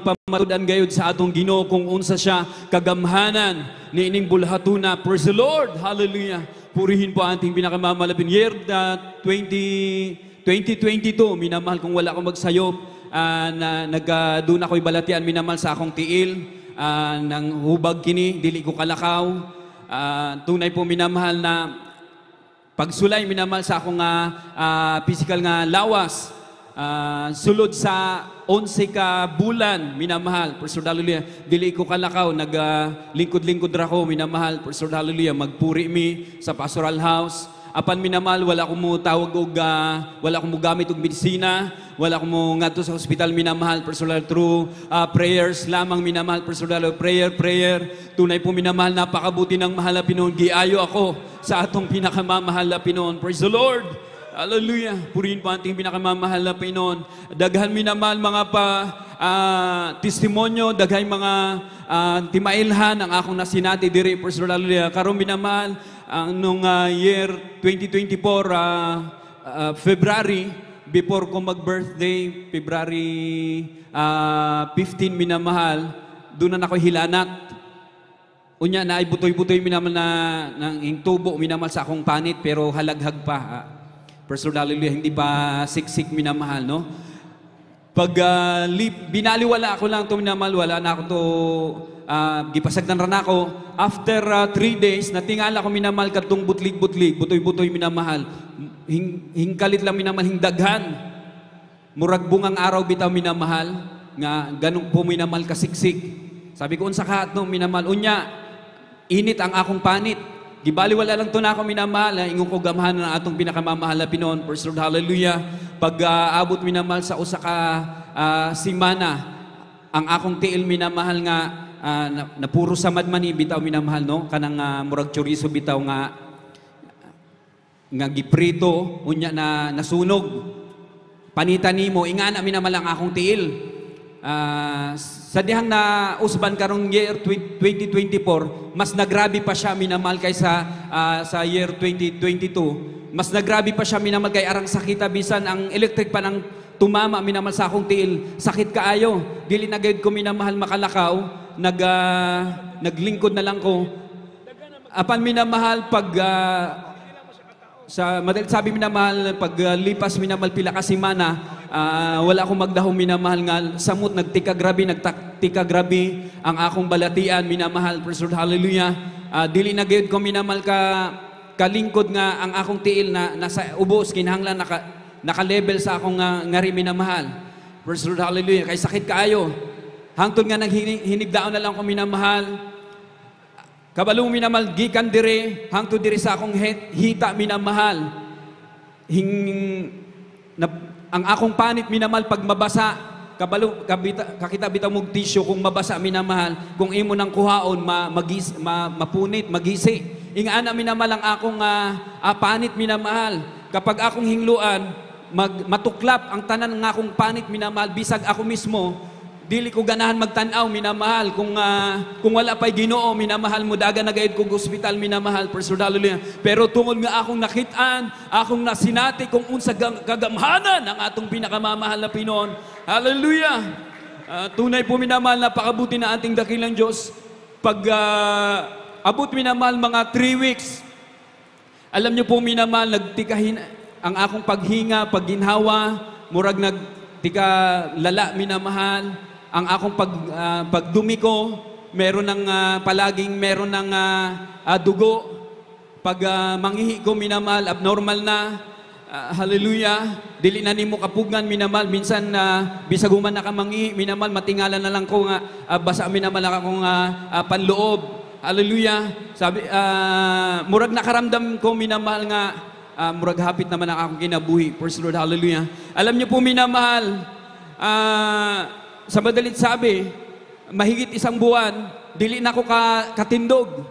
ipamatudan gayud sa atong Ginoo kung unsa siya kagamhanan niining bulhatuna. Praise the Lord. Hallelujah. Purihin po ang ating pinakamamalapin year 2022. Minamahal kung wala akong magsayop, doon ako'y balatian, minamahal sa akong tiil, ng hubag kini, dili ko kalakaw. Tunay po minamahal na pagsulay, minamahal sa akong physical nga lawas. Sulod sa 11 ka bulan, minamahal, praise the Lord, hallelujah, dili ko kalakaw, naglingkod-lingkod ra ko, minamahal, praise the Lord, hallelujah, magpuri mi sa pastoral house. Apan minamahal, wala ko mo tawag og, wala ko mo gamit og medisina, wala ko mo ngadto sa hospital, minamahal, praise the Lord, through prayers lamang, minamahal, praise the Lord, prayer. Tunay po minamahal, napakabuti ng mahal na Pinoon, giayo ako sa atong pinakamamahal na Pinoon, praise the Lord. Hallelujah. Purihin po ating pinakamamahal na Pinoon. Daghan minamahal mga testimonyo, daghan mga timailhan ang akong nasinati diri. Praise the Lord. Hallelujah. Karon minamahal nung year 2024 February, before ko mag-birthday, February 15 minamahal, doon na ako hilanat. Unya na ay butoy-butoy minamahal na ng tubo minamahal sa akong panit pero halaghag pa. Praise the Lord, hallelujah, hindi pa siksik minamahal, no? Pag binaliwala ako lang ito minamahal, wala na ako to, gipasagdan rin ako. After 3 days, natingala ko minamahal katong butlig-butlig, butoy-butoy minamahal. Hingkalit lang minamahal, hingdaghan. Murag bungang araw bitaw minamahal, nga ganong po minamahal kasiksik. Sabi ko, unsa ka no minamahal, unya, init ang akong panit. Gibaliwala lang ito na ako minamahal, ingon ko gamhan na atong pinakamamahal na Pinoon. Praise the Lord, hallelujah. Pag abot minamahal sa usa ka simana, ang akong tiil minamahal nga na puro samad man bitaw minamahal, no? Kanang murag chorizo bitaw nga giprito, unya na nasunog. Panitan nimo, ingana minamahal ang akong tiil. Sa dihang na usban karong year 2024, mas nagrabe pa siya minamahal kaysa sa year 2022. Mas nagrabe pa siya minamahal kay arang sakita bisan ang electric pa nang tumama minamahal sa akong tiil. Sakit kaayo. Dili na gayud ko minamahal makalakaw, naglingkod na lang ko. Apan minamahal pag sa madalit sabi minamahal, pag lipas minamahal pila ka semana, wala akong magdahong minamahal nga samot nagtika grabe ang akong balatian minamahal, praise the Lord, hallelujah. Dili na gayud ko minamahal kalingkod nga ang akong tiil na nasa ubos kinahanglan naka-level sa akong ngari minamahal, praise the Lord, hallelujah. Kay sakit kaayo hangtod nga hinigdaon na lang ko minamahal. Kabalong minamahal, gikan dire, hangtod dire sa akong hita minamahal. Ang akong panit minamahal pag mabasa, kabalong kakita bitaw mog tissue kung mabasa minamahal, kung imo nang kuhaon mapunit, magisi. Ingana minamahal ang akong panit minamahal. Kapag akong hingluan, matuklap ang tanan ng akong panit minamahal, bisag ako mismo. Dili ko ganahan magtanaw minamahal kung wala pa'y Ginoo minamahal mo daga nagayad kong hospital minamahal, praise the Lord, hallelujah. Pero tungod nga akong nakitaan, akong nasinati kung unsa kagamhanan ang atong pinakamamahal na Pinoon, hallelujah. Tunay po minamahal, napakabuti na ating dakilang Diyos. Pag abot minamahal mga 3 weeks, alam niyo po minamahal, nagtikahin ang akong paghinga, pagginhawa, murag nagtika lala minamahal. Ang akong pagdumi ko, meron ng palaging meron ng dugo. Pag manghihi ko minamahal, abnormal na. Hallelujah. Dili na nimo kapugan minamahal. Minsan bisag human na ka manghihi minamahal, matingala na lang ko nga basa minamahal akong panloob. Hallelujah. Sabi murag nakaramdam ko minamahal nga murag hapit naman ang akong kinabuhi. Praise the Lord, hallelujah. Alam niyo po minamahal, sa madalit sabi, mahigit 1 buwan, dili na ako katindog.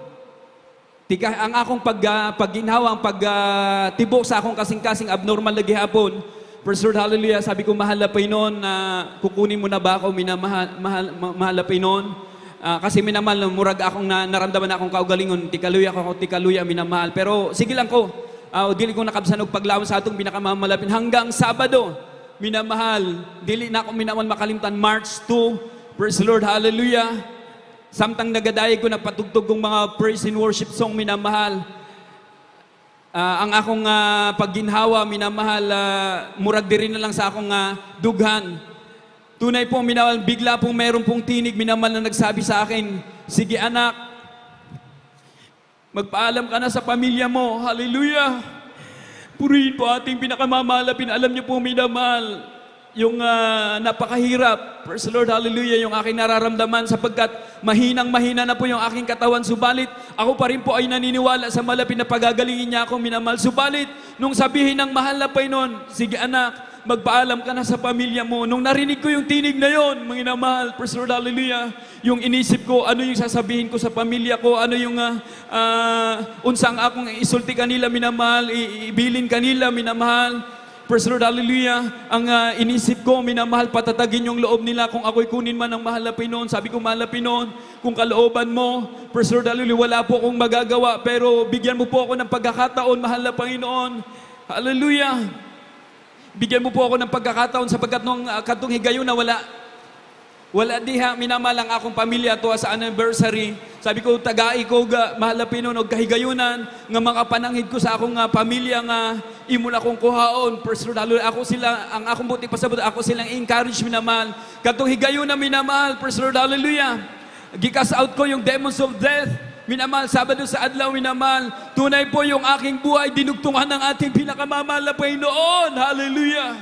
Ang akong pagginhawa, ang pagtibok sa akong kasing-kasing abnormal na gihapon. Praise the Lord, hallelujah. Sabi ko, mahal na Panginoon, kukunin mo na ba ako, mahal na Panginoon? Kasi minamahal, murag akong naramdaman akong kaugalingon, tikaluya minamahal. Pero sige lang ko, dili ko nakabsanog paglawan sa atong pinakamamalapin hanggang Sabado. Minamahal, dili na ako minamahal makalimtan, March 2, Praise the Lord, hallelujah. Samtang nagadayag ko na patugtog kong mga praise and worship song, minamahal. Ang akong pagginhawa, minamahal, murag diri na lang sa akong dughan. Tunay po, minamahal, bigla pong meron pong tinig, minamahal, na nagsabi sa akin, sige anak, magpaalam ka na sa pamilya mo. Hallelujah. Purihin po ating pinakamamalapin. Alam niyo po, minamahal, yung napakahirap. Praise the Lord, hallelujah, yung aking nararamdaman sapagkat mahinang-mahina na po yung aking katawan. Subalit, ako pa rin po ay naniniwala sa malapit na pagagalingin niya ako, minamahal. Subalit, nung sabihin ng mahal na Panginoon, sige anak, magpaalam ka na sa pamilya mo. Nung narinig ko yung tinig na yon, mga inamahal, praise the Lord, hallelujah, yung inisip ko, ano yung sasabihin ko sa pamilya ko, ano yung unsang akong isulti kanila, minamahal, ibilin kanila, minamahal. Praise the Lord, hallelujah. Ang inisip ko, minamahal, patatagin yung loob nila kung ako'y kunin man ng mahal na Pinoon. Sabi ko, mahal na Pinoon, kung kalooban mo, praise the Lord, hallelujah, wala po akong magagawa, pero bigyan mo po ako ng pagkakataon, mahal na Panginoon. Hallelujah. Bigyan mo po ako ng pagkakataon sapagkat nung katong higayon na wala diha, minamahal ang akong pamilya to sa anniversary. Sabi ko, tagai ko, mahal na Pinoon, og kahigayunan, nga mga pananghid ko sa akong pamilya nga imo na akong kuhaon. Personal, ako sila, ang akong buti pasabot, ako silang encourage, minamahal. Katong higayon na minamahal, personal, hallelujah. Gikas out ko yung demons of death. Minamahal, Sabado sa adlaw, minamahal, tunay po yung aking buhay, dinugtungan ng ating pinakamamahal na Panginoon. Hallelujah.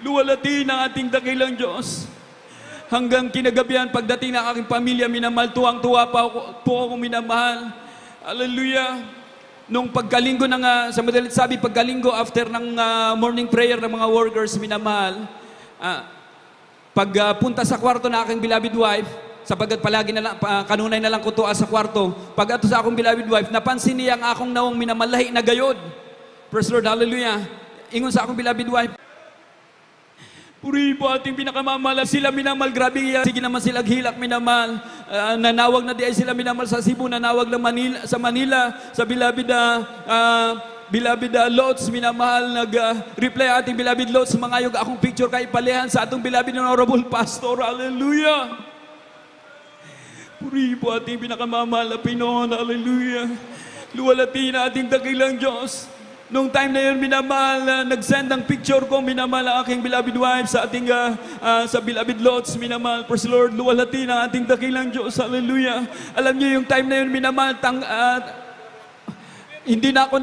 Luwalhati ng ating dakilang Diyos. Hanggang kinagabihan, pagdating ng aking pamilya, minamahal, tuwang-tuwa po ako, minamahal. Hallelujah. Nung pagkalinggo sa madalit sabi, pagkalinggo after ng morning prayer ng mga workers, minamahal, pagpunta sa kwarto ng aking beloved wife, sapagkat palagi na lang, kanunay na lang ko tuwa sa kwarto. Pag ato sa akong beloved wife, napansin niya ang akong naong minamalahi na gayod. Praise the Lord, hallelujah. Ingon sa akong beloved wife, puri po ating pinakamamala. Sila minamahal, grabe yan. Sige naman sila hilak, minamahal. Nanawag na di ay sila minamahal sa Cebu, nanawag na sa Manila, sa beloved Lots, minamahal, nag-reply ating beloved Lots, mga yung akong picture kay palihan sa atong beloved honorable pastor. Hallelujah. Puri po ating pinakamamahal na Pinoon. Hallelujah. Luwalhati na ating dakilang Diyos. Nung time na yun, minamahal, nag-send ang picture ko, minamahal ang aking beloved wife sa ating, sa beloved Lots, minamahal. Praise the Lord, luwalhati na ating dakilang Diyos. Hallelujah. Alam niyo yung time na yun, minamahal, hindi na ako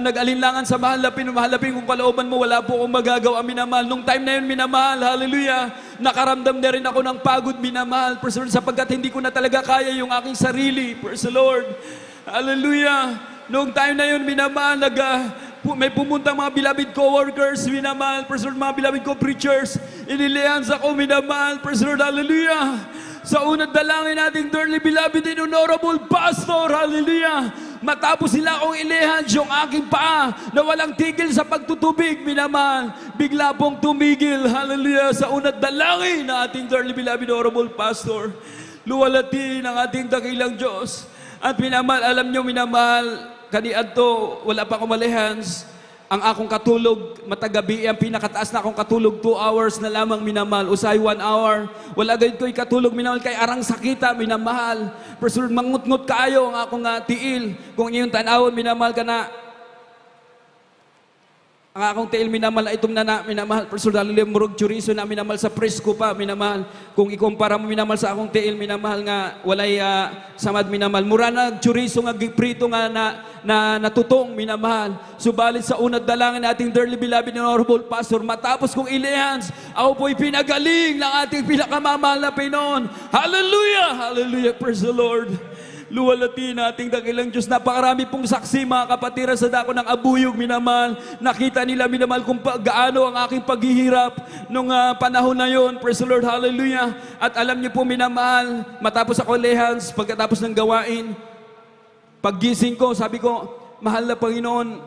nag-alinlangan sa mahal na Pinoon. Kung kalooban mo, wala po akong magagawa, minamahal. Nung time na yun, minamahal, hallelujah, nakaramdam na rin ako ng pagod, minamahal, praise the Lord, sapagkat hindi ko na talaga kaya yung aking sarili, praise the Lord, hallelujah. Nung time na yun, minamahal, may pumuntang mga beloved co-workers, minamahal, praise the Lord, mga beloved co-preachers, inilihan sa ako, minamahal, praise the Lord, hallelujah. Sa unang dalangin nating dearly beloved and honorable pastor, hallelujah. Matapos sila akong ilihan yung aking paa na walang tigil sa pagtutubig, minamahal, bigla pong tumigil, hallelujah, sa unang dalangin na ating dearly beloved honorable pastor. Luwalhati ng ating dakilang Diyos. At minamahal, alam nyo, minamahal, kaniadto, wala pa akong malihans. Ang akong katulog, matagabi, ang pinakataas na akong katulog, 2 hours na lamang, minamahal. Usay 1 hour. Wala gayud ko'y katulog, minamahal, kay arang sakita, minamahal. Pero mangut-ngut kaayo ang akong tiil. Kung iyong tanawon, minamahal ka na. Ang akong tiil, minamahal, itom na, minamahal. Pero murog chorizo na, minamahal, sa presko pa, minamahal. Kung ikumpara mo, minamahal, sa akong tiil, minamahal nga, walay samad, minamahal. Mura na chorizo nga, giprito nga na natutong, minamahal. Subalit sa unang dalangin ating dearly beloved and honorable pastor, matapos kong ilihans, ako po'y pinagaling ng ating pinakamamahal na Pinoon. Hallelujah! Hallelujah! Praise the Lord! Luwalhati na ating dakilang Diyos. Napakarami pong saksi, mga kapatiran, sa dako ng abuyog, minamahal. Nakita nila, minamahal, kung gaano ang aking paghihirap nung panahon na yon. Praise the Lord, hallelujah. At alam niyo po, minamahal, matapos ako lehans, pagkatapos ng gawain, paggising ko, sabi ko, mahal na Panginoon,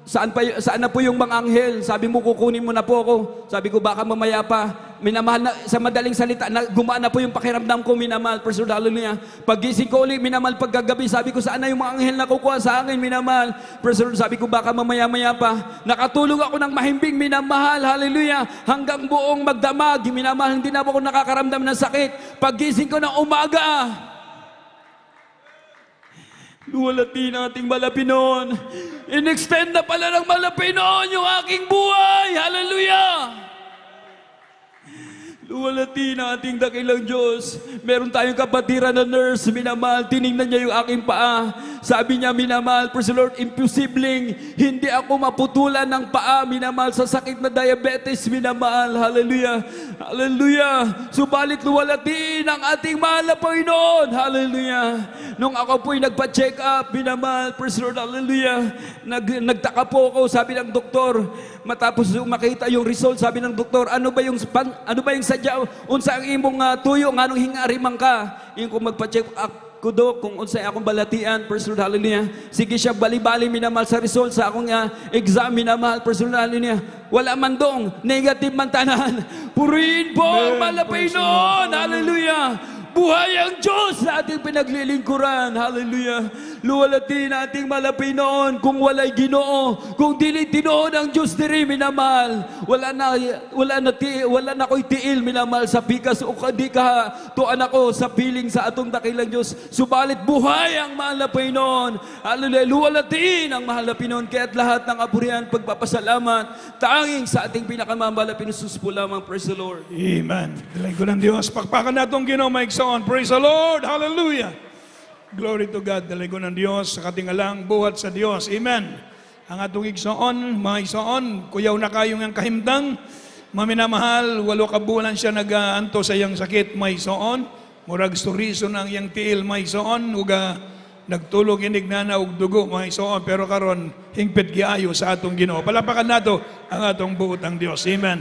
saan na po yung mga anghel? Sabi mo, kukunin mo na po ako. Sabi ko, baka mamaya pa. Minamahal na, sa madaling salita, gumaan na po yung pakiramdam ko, minamahal. Praise the Lord, hallelujah. Pagising ko ulit, minamahal, paggagabi, sabi ko, saan na yung mga anghel na kukuha sa akin, minamahal. Praise the Lord, sabi ko, baka mamaya-maya pa. Nakatulog ako ng mahimbing, minamahal, hallelujah. Hanggang buong magdamag, minamahal, hindi na ako nakakaramdam ng sakit. Pagising ko ng umaga, luwalhati ng ating Malapinon. In-extend na pala ng Malapinon yung aking buhay. Hallelujah! Luwalhati ng ating dakilang Diyos. Meron tayong kapatiran na nurse, minamahal. Tinignan niya yung aking paa. Sabi niya, minamahal, praise the Lord, imposibleng hindi ako maputulan ng paa, minamahal, sa sakit na diabetes, minamahal. Hallelujah! Hallelujah! Subalit luwalhati ng ating mahal na Panginoon. Hallelujah! Nung ako po'y nagpa-check up, minamahal, praise the Lord, hallelujah. Nagtaka po ako, sabi ng doktor, matapos makita yung result, sabi ng doktor, ano ba yung sadya, unsa ang imong tuyo, nganong hingari man ka? Yung kung magpa-check up ko do, kung unsay akong balatian, praise the Lord, hallelujah. Sige siya, bali-bali, minamahal, sa result, sa akong exam, minamahal, praise the Lord, hallelujah. Wala man dong, negative man tanan. Purihin po ang mahal na Panginoon, hallelujah. Buhay ang Diyos na ating pinaglilingkuran. Hallelujah. Luwalhati na ating malapay noon kung wala'y Ginoo. Kung dili tinuod ang Diyos diri, minamahal. Wala na ko'y tiil, minamahal, sa pikas o di ka tuan ako sa piling sa atong dakilang Diyos. Subalit buhay ang mahal na Panginoon. Hallelujah. Luwalhati ang mahal na Panginoon. Kaya't lahat ng apurihan, pagpapasalamat, tanging sa ating pinakamamahal na Pinusus po lamang. Praise the Lord. Amen. Dalay ko ng Diyos. Pakpakan natong Ginoo, Mike Son. Praise the Lord. Hallelujah. Glory to God. Dalay ko ng Diyos sa katingalang buhat sa Diyos. Amen. Ang atong igsoon, mga igsoon, kuyaw na kayong ang kahimtang. Maminamahal, 8 ka bulan siya nag-aanto sa iyang sakit, mga igsoon. Murag storison ang iyang tiil, mga igsoon. Uga nagtulog inig na og dugo, mga igsoon. Pero karon hingpit giayo sa atong Ginoo. Palapakan nato ang atong buot ang Diyos. Amen.